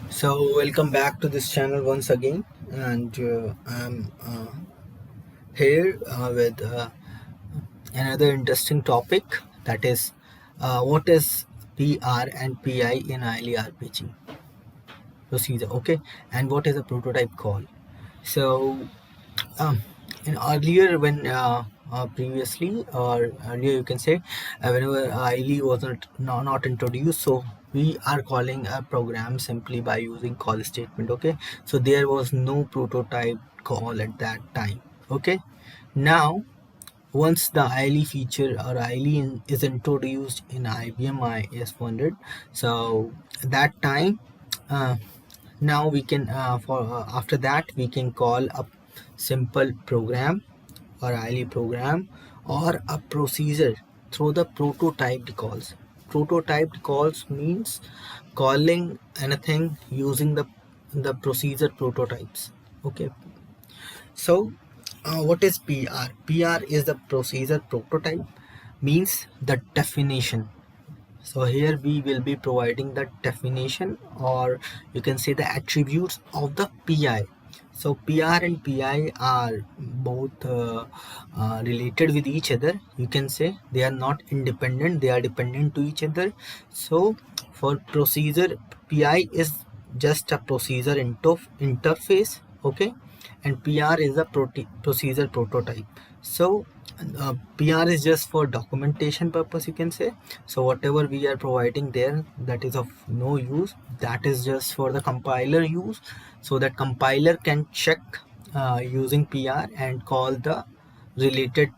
So welcome back to this channel once again, and I'm here with another interesting topic, that is what is PR and PI in ILE RPG procedure, okay, and what is a prototype call. So um, in earlier when previously or earlier you can say whenever ILE was not introduced, so we are calling a program simply by using call statement, okay. So there was no prototype call at that time, okay. Now once the ILE feature or ILE is introduced in IBM AS400, so that time uh, now we can for after that we can call a simple program or ILE program or a procedure through the prototyped calls. Prototyped calls means calling anything using the procedure prototypes, okay. So what is PR? PR is the procedure prototype, means the definition. So here we will be providing the definition, or you can say the attributes of the PI. So PR and PI are both related with each other. You can say they are not independent, they are dependent to each other. So for procedure, PI is just a procedure interface, okay, and PR is a procedure prototype. So PR is just for documentation purpose, you can say. So whatever we are providing there, that is of no use, that is just for the compiler use, so that compiler can check using PR and call the related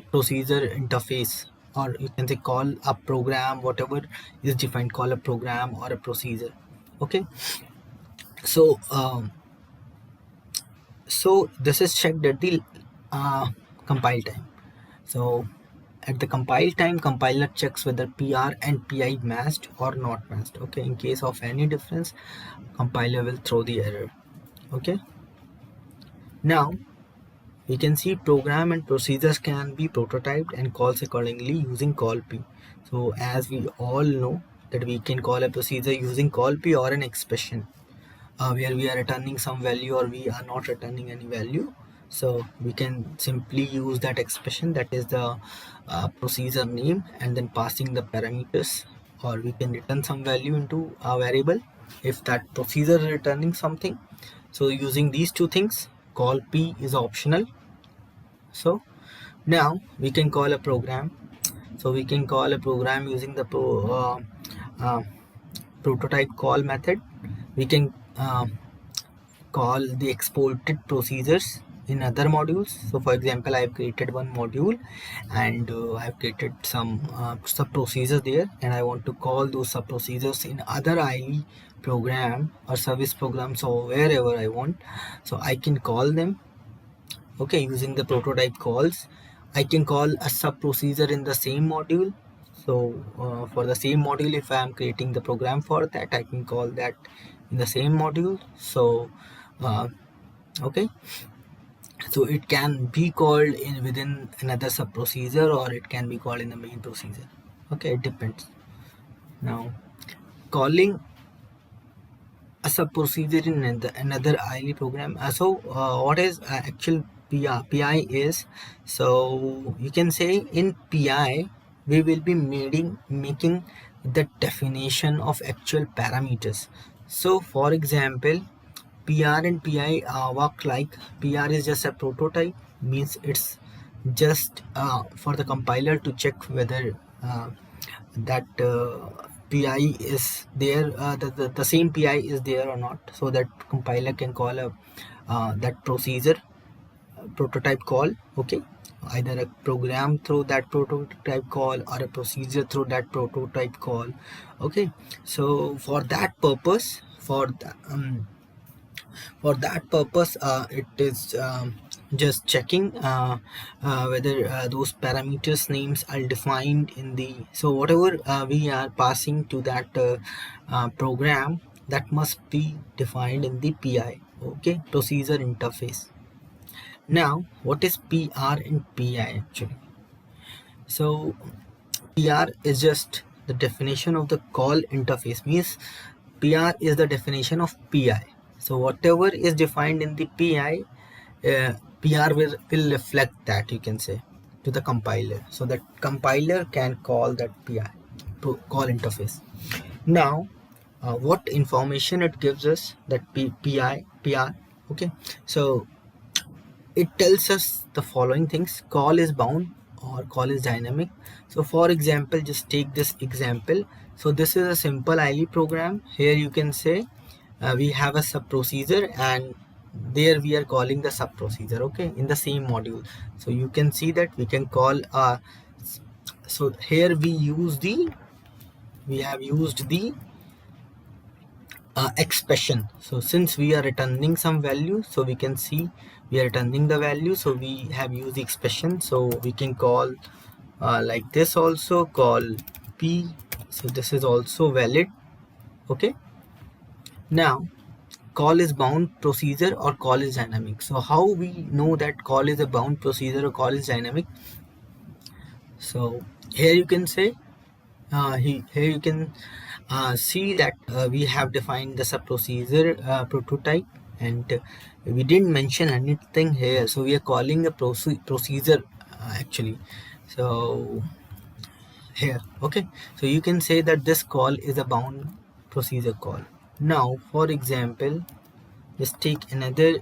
procedure interface, or you can say call a program, whatever is defined, call a program or a procedure, okay. So so this is checked at the compile time. So at the compile time, compiler checks whether PR and PI matched or not matched, okay. In case of any difference, compiler will throw the error, okay. Now we can see program and procedures can be prototyped and calls accordingly using CALLP. So as we all know that we can call a procedure using CALLP or an expression where we are returning some value or we are not returning any value. So we can simply use that expression, that is the procedure name, and then passing the parameters, or we can return some value into a variable if that procedure is returning something. So using these two things, call P is optional. So now we can call a program. So we can call a program using the prototype call method. We can call the exported procedures in other modules. So for example, I have created one module and I have created some sub procedures there, and I want to call those sub procedures in other IE program or service programs or wherever I want. So I can call them, okay, using the prototype calls. I can call a sub procedure in the same module. So for the same module, if I am creating the program for that, I can call that in the same module. So uh, okay, so it can be called in within another sub procedure, or it can be called in the main procedure, okay, it depends. Now calling a sub procedure in another ILE program. What is actual PI is, so you can say in PI we will be making the definition of actual parameters. So for example, PR and PI work like PR is just a prototype, means it's just for the compiler to check whether that PI is there, the same PI is there or not, so that compiler can call a that procedure prototype call, okay, either a program through that prototype call or a procedure through that prototype call, okay. So for that purpose, for that purpose it is just checking whether those parameters names are defined in the, so whatever we are passing to that program, that must be defined in the PI, okay, procedure interface. Now what is PR and PI actually? So PR is just the definition of the call interface, means PR is the definition of PI. So whatever is defined in the PI, PR will reflect that, you can say, to the compiler. So that compiler can call that PI, call interface. Now, what information it gives us, that PI, PR, okay? So it tells us the following things: call is bound or call is dynamic. So for example, just take this example. So this is a simple ILE program. Here you can say we have a subprocedure, and there we are calling the subprocedure, okay, in the same module. So you can see that we can call so here we have used the expression. So since we are returning some value, so we can see we are returning the value, so we have used the expression. So we can call like this also, call p. So this is also valid, okay. Now, call is bound procedure or call is dynamic. So how we know that call is a bound procedure or call is dynamic? So here you can say here you can see that we have defined the subprocedure prototype, and we didn't mention anything here. So we are calling a procedure actually. So here, okay. So you can say that this call is a bound procedure call. Now, for example, just take another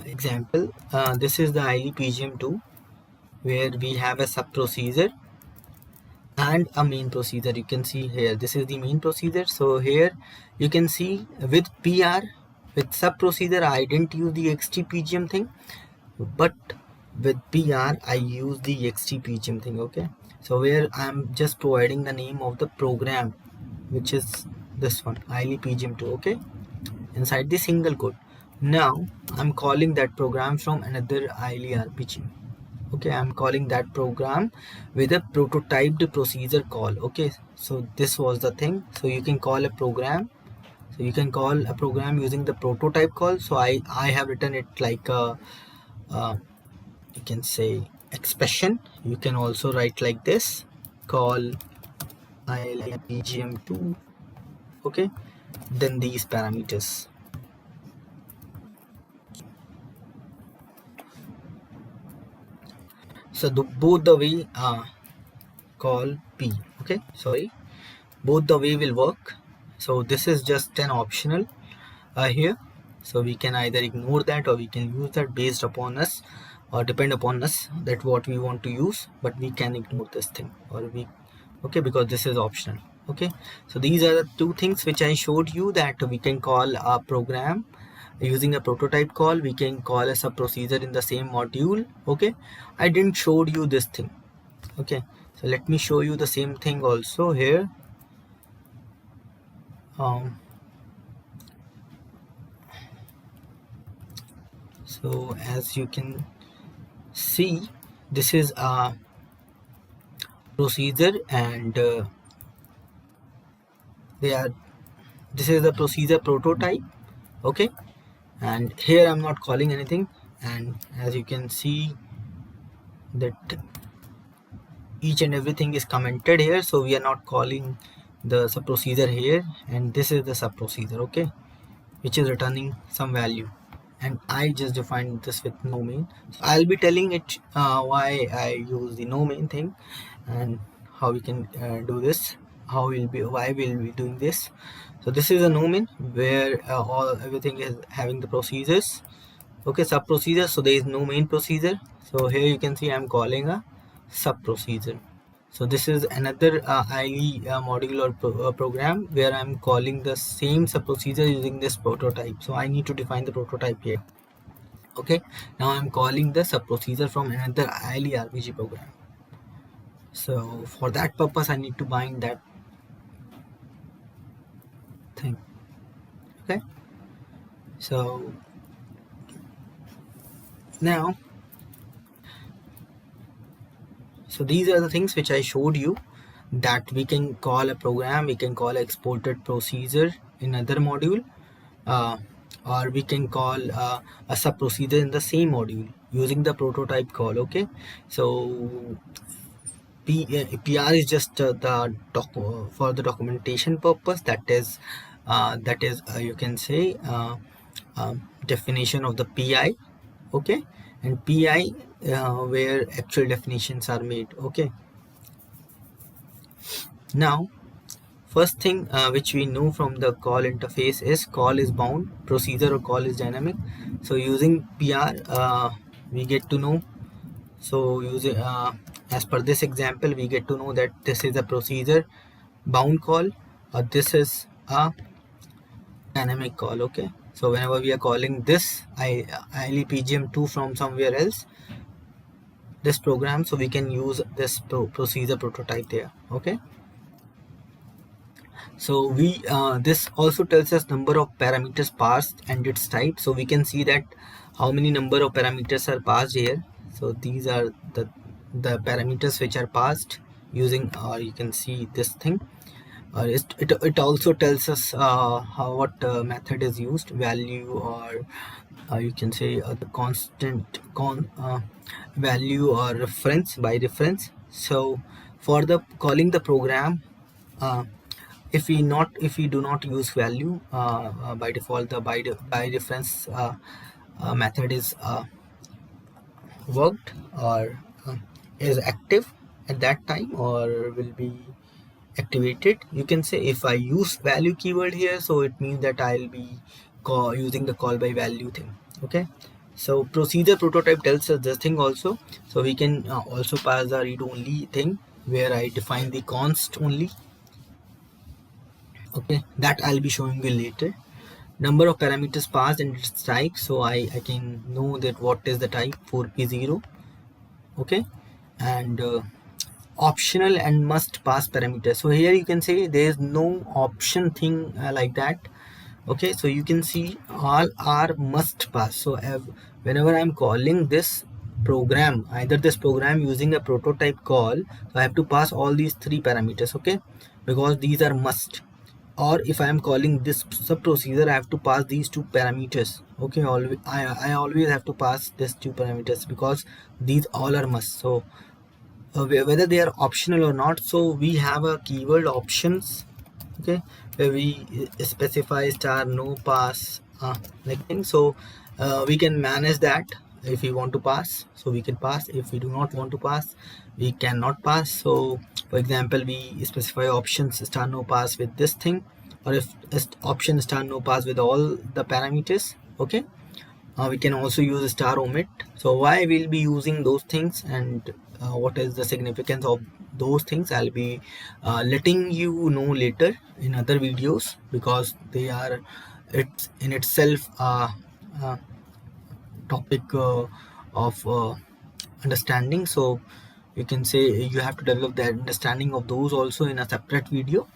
example. This is the ILE PGM2, where we have a subprocedure and a main procedure. You can see here, this is the main procedure. So here you can see with PR, with subprocedure, I didn't use the XT-PGM thing, but with PR I use the XT-PGM thing, okay. So where I'm just providing the name of the program, which is this one, ILE PGM2, okay, inside the single code. Now I'm calling that program from another ILE RPG. Okay, I'm calling that program with a prototyped procedure call. Okay, so this was the thing. So you can call a program. So you can call a program using the prototype call. So I have written it like a you can say expression. You can also write like this: call ILPGM2. Okay, then these parameters. So both the way call P. Okay, sorry, both the way will work. So this is just an optional here. So we can either ignore that or we can use that based upon us, or depend upon us that what we want to use, but we can ignore this thing, or we, okay, because this is optional. Okay, so these are the two things which I showed you, that we can call a program using a prototype call, we can call a subprocedure in the same module. Okay, I didn't showed you this thing. Okay, so let me show you the same thing also here. So as you can see, this is a procedure, and this is the procedure prototype. Okay, and here I'm not calling anything, and as you can see that each and everything is commented here, so we are not calling the subprocedure here, and this is the subprocedure, okay, which is returning some value, and I just defined this with no main. So I'll be telling it why I use the no main thing, and how we can do this, why we'll be doing this. So this is a no main where everything is having the procedures, okay, sub procedure. So there is no main procedure. So here you can see I'm calling a sub procedure. So this is another ILE module or program where I'm calling the same sub procedure using this prototype. So I need to define the prototype here. Okay, now I'm calling the sub procedure from another ILE RPG program. So for that purpose I need to bind that thing. Okay, so now, so these are the things which I showed you, that we can call a program, we can call exported procedure in another module, or we can call a sub procedure in the same module using the prototype call. Okay, so PR is just for the documentation purpose. That is you can say definition of the PI, okay, and PI where actual definitions are made, okay. Now first thing which we know from the call interface is call is bound, procedure or call is dynamic. So using PR we get to know. So using as per this example, we get to know that this is a procedure bound call or this is a dynamic call, okay. So whenever we are calling this ILE PGM2 from somewhere else, this program, so we can use this procedure prototype there, okay. So we this also tells us number of parameters passed and its type. So we can see that how many number of parameters are passed here. So these are the parameters which are passed using, or you can see this thing. It also tells us what method is used, value, or you can say the constant value or reference, by reference. So for the calling the program, if we do not use value, by default the by reference method is worked or is active at that time or will be activated. You can say if I use value keyword here, so it means that I'll be using the call by value thing, okay. So procedure prototype tells us this thing also. So we can also pass the read only thing where I define the const only, okay. That I'll be showing you later. Number of parameters passed and its type. So I can know that what is the type 4p0, okay. And optional and must pass parameters. So here you can say there is no option thing like that, okay. So you can see all are must pass. So whenever I'm calling this program, either this program using a prototype call, so I have to pass all these three parameters, okay, because these are must. Or if I am calling this sub procedure, I have to pass these two parameters, okay. I always have to pass these two parameters because these all are must. So whether they are optional or not, so we have a keyword options, okay, where we specify star no pass like thing. So we can manage that. If we want to pass, so we can pass. If we do not want to pass, we cannot pass. So for example, we specify options star no pass with this thing, or if option star no pass with all the parameters, okay. We can also use star omit. So why we'll be using those things and what is the significance of those things, I'll be letting you know later in other videos, because they are it's in itself topic of understanding. So you can say you have to develop the understanding of those also in a separate video.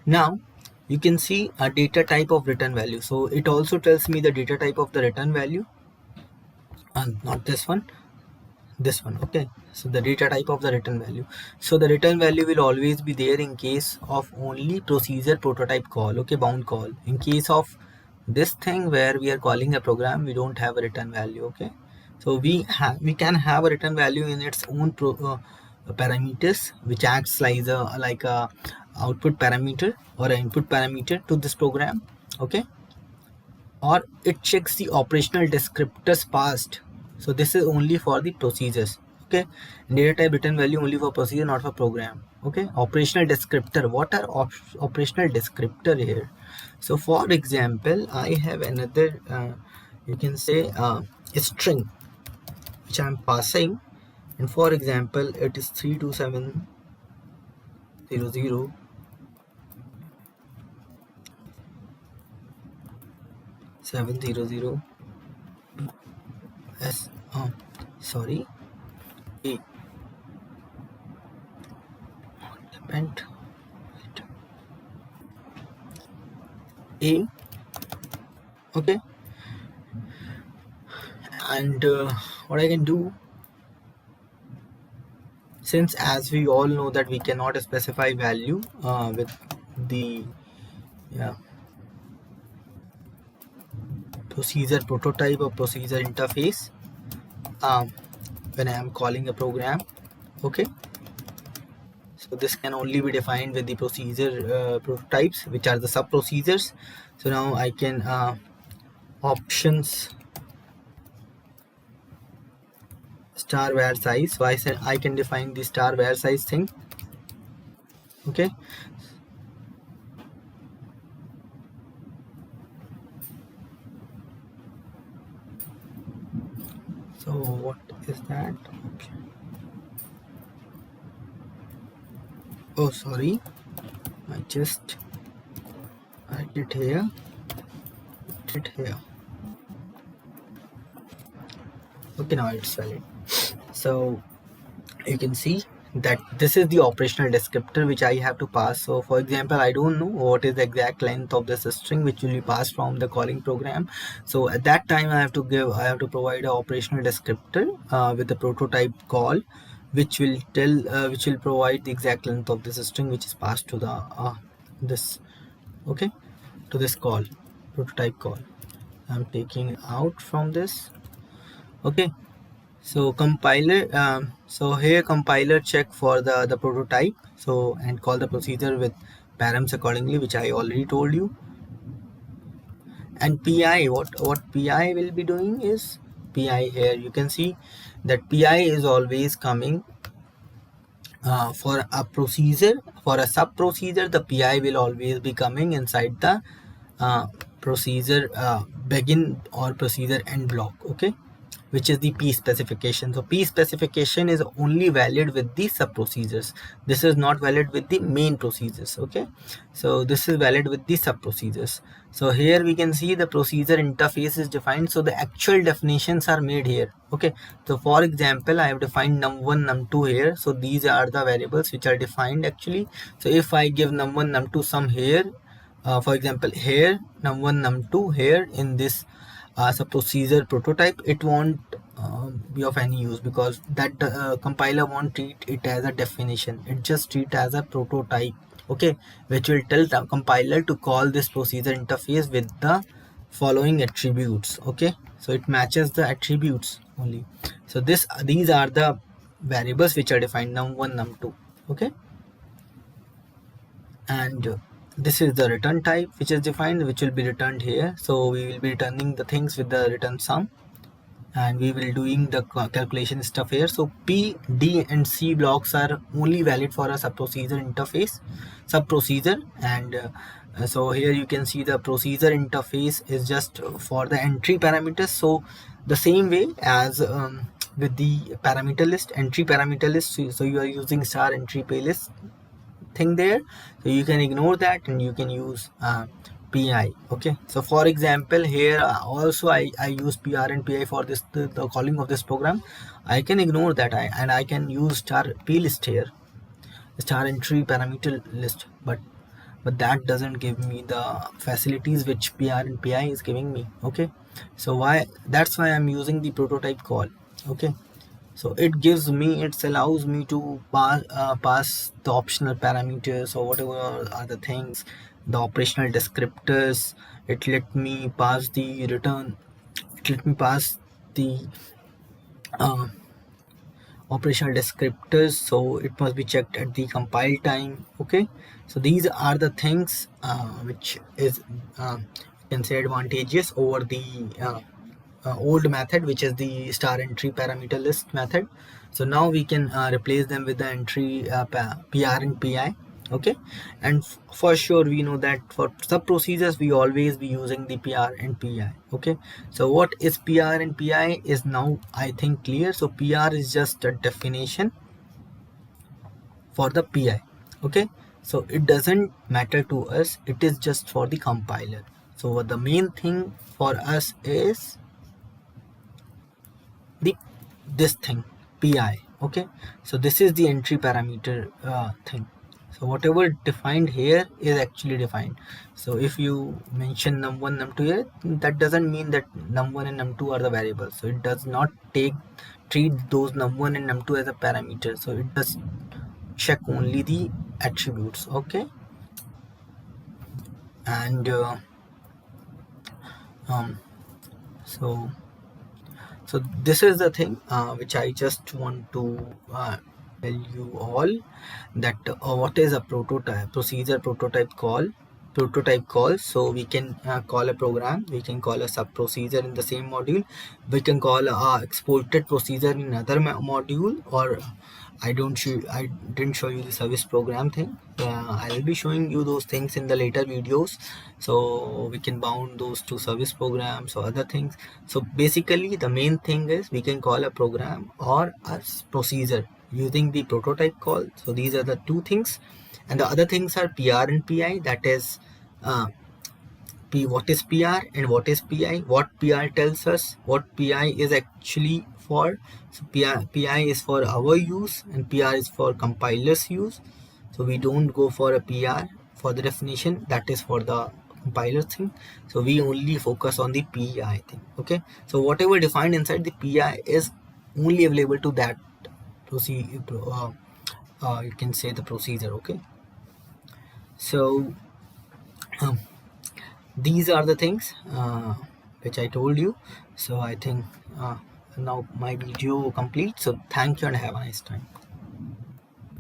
Now you can see a data type of return value. So it also tells me the data type of the return value, and not this one, this one, okay. So the data type of the return value. So the return value will always be there in case of only procedure prototype call, okay, bound call. In case of this thing where we are calling a program, we don't have a return value, okay. So we can have a return value in its own parameters, which acts like a output parameter or an input parameter to this program, okay. Or it checks the operational descriptors passed. So this is only for the procedures, okay. Data type return value only for procedure, not for program, okay. Operational descriptor, what are operational descriptor here? So for example, I have another you can say a string which I'm passing, and for example it is 32700 700 S sorry A element A, okay. And what I can do, since as we all know that we cannot specify value with the procedure prototype or procedure interface when I am calling a program, okay. So this can only be defined with the procedure prototypes, which are the sub procedures. So now I can options star var size. So I said I can define the star var size thing. Okay. So what is that? Okay. Oh, sorry. I just write it here. Put it here. Okay, now it's valid. So you can see that this is the operational descriptor which I have to pass. So for example, I don't know what is the exact length of this string which will be passed from the calling program. So at that time I have to provide an operational descriptor with the prototype call, which will provide the exact length of this string which is passed to the this okay to this call, prototype call. I'm taking it out from this. Okay. So compiler, so here compiler check for the prototype, so and call the procedure with params accordingly, which I already told you. And PI, what PI will be doing is PI. Here you can see that PI is always coming for a procedure. For a sub procedure, the PI will always be coming inside the procedure begin or procedure end block. Okay, which is the P specification. So P specification is only valid with the sub procedures. This is not valid with the main procedures. Okay, so this is valid with the sub procedures. So here we can see the procedure interface is defined. So the actual definitions are made here. Okay, so for example, I have defined num1 num2 here. So these are the variables which are defined actually. So if I give num1 num2 some here, for example here num1 num2 here in this as a procedure prototype, it won't be of any use, because that compiler won't treat it as a definition. It just treat as a prototype. Okay, which will tell the compiler to call this procedure interface with the following attributes. Okay, so it matches the attributes only. So these are the variables which are defined, num1 num2. Okay, and this is the return type which is defined, which will be returned here. So we will be returning the things with the return sum, and we will doing the calculation stuff here. So P, D and C blocks are only valid for a sub procedure interface, sub procedure. And so here you can see the procedure interface is just for the entry parameters. So the same way as with the parameter list, entry parameter list, so you are using star entry playlist thing there, so you can ignore that and you can use PI. Okay, so for example here also I use PR and PI for this the calling of this program. I can ignore that, and I can use star P list here, star entry parameter list, but that doesn't give me the facilities which PR and PI is giving me. Okay, so that's why I'm using the prototype call. Okay, so it allows me to pass the optional parameters or whatever are the things, the operational descriptors. It let me pass the return, it let me pass the uh, operational descriptors, so it must be checked at the compile time. Okay, so these are the things which is you can say advantageous over the old method, which is the star entry parameter list method. So now we can replace them with the entry PR and PI. Okay, and for sure we know that for sub procedures we always be using the PR and PI. Okay, so what is PR and PI is now I think clear. So PR is just a definition for the PI. Okay, so it doesn't matter to us, it is just for the compiler. So the main thing for us is the this thing, PI. Okay, so this is the entry parameter thing. So whatever defined here is actually defined. So if you mention num1 num2 here, that doesn't mean that num1 and num2 are the variables. So it does not treat those num1 and num2 as a parameter. So it does check only the attributes. Okay, and um so this is the thing which I just want to tell you all that what is a prototype call. So we can call a program, we can call a sub procedure in the same module, we can call a exported procedure in another module, or I didn't show you the service program thing. I'll be showing you those things in the later videos, so we can bound those to service programs or other things. So basically the main thing is we can call a program or a procedure using the prototype call. So these are the two things, and the other things are PR and PI. That is uh, what is PR and what is PI, what PR tells us, what PI is actually for. So PI is for our use and PR is for compilers use. So we don't go for a PR for the definition, that is for the compiler thing. So we only focus on the PI thing. Okay, so whatever defined inside the PI is only available to that you can say the procedure. Okay, so um, these are the things which I told you. So I think now my video complete. So thank you and have a nice time.